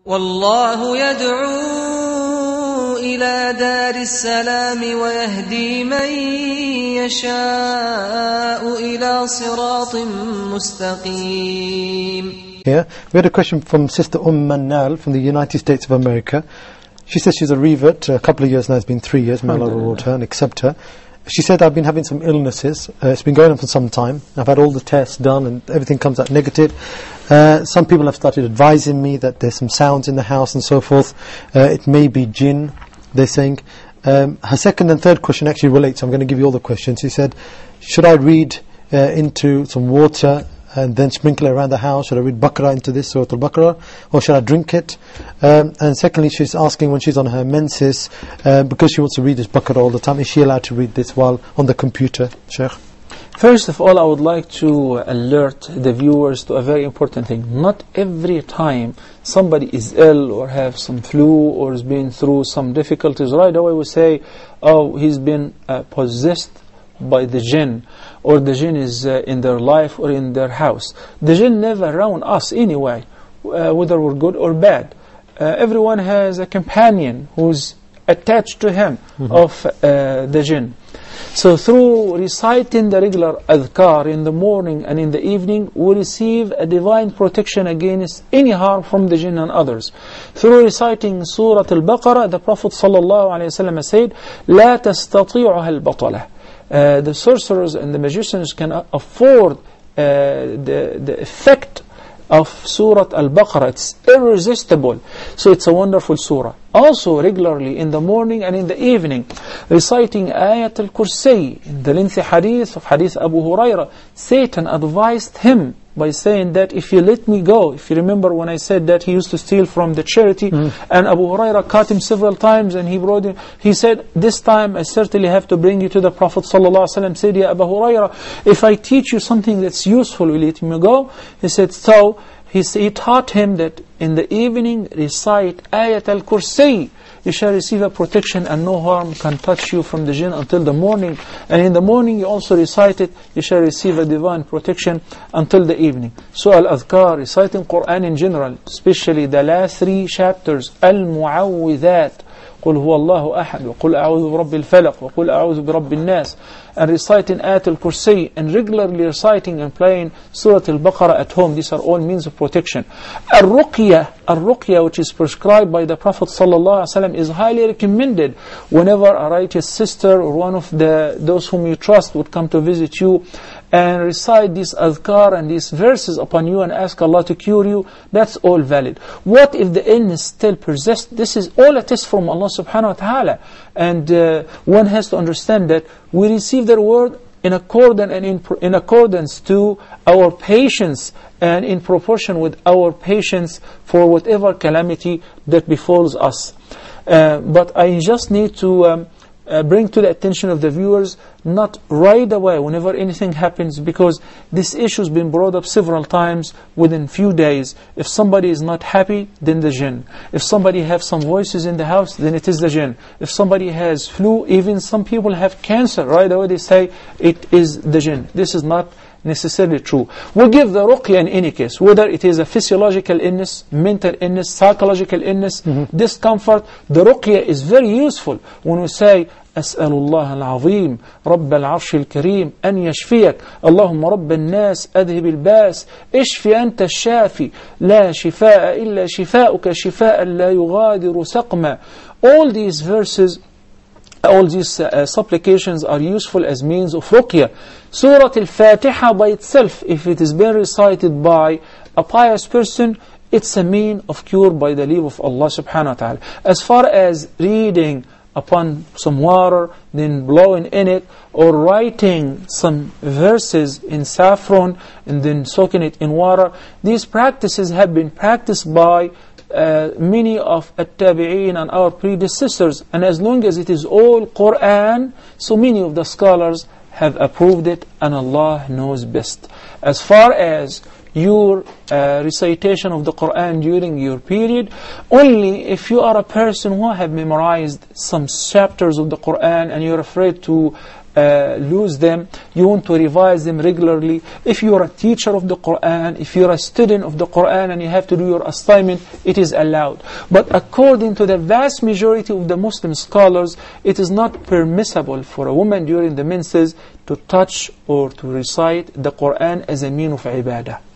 والله يدعو إلى دار السلام ويهدي من يشاء إلى صراط مستقيم. Yeah, we had a question from Sister Manal from the United States of America. She says she's a revert, a couple of years now, it's been 3 years, may Allah reward her and accept her. She said, I've been having some illnesses, it's been going on for some time, I've had all the tests done and everything comes out negative. Some people have started advising me that there's some sounds in the house and so forth. It may be jinn, they're saying. Her second and third question actually relates, I'm going to give you all the questions. She said, should I read into some water and then sprinkle it around the house? Should I read Baqara into this, surat Al-Baqara, or should I drink it? And secondly, she's asking when she's on her menses, because she wants to read this Baqara all the time, is she allowed to read this while on the computer, Sheikh? First of all, I would like to alert the viewers to a very important thing. Not every time somebody is ill or have some flu or has been through some difficulties, right away we say, oh, he's been possessed by the jinn, or the jinn is in their life or in their house. The jinn never around us anyway, whether we're good or bad. Everyone has a companion who's attached to him of the jinn. So through reciting the regular adhkar in the morning and in the evening, we receive a divine protection against any harm from the jinn and others. Through reciting surat Al-Baqara, the Prophet ﷺ said, لا تستطيعها البطلة. The sorcerers and the magicians can afford the effect of Surah Al-Baqarah. It's irresistible. So it's a wonderful surah. Also regularly in the morning and in the evening, reciting Ayat Al-Kursi. In the lengthy hadith of Hadith Abu Huraira, Satan advised him by saying that if you let me go, if you remember when I said that he used to steal from the charity, and Abu Huraira caught him several times and he said, this time I certainly have to bring you to the Prophet ﷺ. Said, Ya Abu Huraira, if I teach you something that's useful, will you let me go? He said, so he taught him that in the evening recite Ayat Al-Kursi. You shall receive a protection and no harm can touch you from the jinn until the morning. And in the morning you also recite it, you shall receive a divine protection until the evening. So Al-Adhkar, reciting Quran in general, especially the last 3 chapters, Al-Mu'awwidhat, قل هو الله أحد وقل أعوذ برب الفلق وقل أعوذ برب الناس, and reciting Ayat Al-Kursi, and regularly reciting and playing Surah Al-Baqarah at home. These are all means of protection. Al-Ruqya, which is prescribed by the Prophet ﷺ, is highly recommended whenever a righteous sister or one of those whom you trust would come to visit you and recite these adhkar and these verses upon you and ask Allah to cure you. That's all valid. What if the illness still persists? This is all a test from Allah subhanahu wa ta'ala. And one has to understand that we receive their word in accordance to our patience and in proportion with our patience for whatever calamity that befalls us. But I just need to bring to the attention of the viewers, not right away whenever anything happens, because this issue has been brought up several times within few days. If somebody is not happy, then the jinn. If somebody has some voices in the house, then it is the jinn. If somebody has flu, even some people have cancer, right away they say it is the jinn. This is not necessarily true. We give the ruqya in any case, whether it is a physiological illness, mental illness, psychological illness, discomfort. The ruqya is very useful when we say أسأل الله العظيم رب العرش الكريم أن يشفيك اللهم رب الناس أذهب الباس اشفي أنت الشافي لا شفاء إلا شفاؤك شفاء لا يغادر سقما. All these verses, all these supplications are useful as means of ruqya. Surah Al-Fatiha by itself, if it is being recited by a pious person, it's a mean of cure by the leave of Allah subhanahu wa ta'ala. As far as reading upon some water, then blowing in it, or writing some verses in saffron and then soaking it in water, these practices have been practiced by many of at-tabi'een and our predecessors, and as long as it is all Quran, so many of the scholars have approved it, and Allah knows best. As far as your recitation of the Quran during your period, only if you are a person who have memorized some chapters of the Quran and you're afraid to lose them. You want to revise them regularly. If you are a teacher of the Quran, if you are a student of the Quran and you have to do your assignment, it is allowed. But according to the vast majority of the Muslim scholars, it is not permissible for a woman during the menses to touch or to recite the Quran as a mean of ibadah.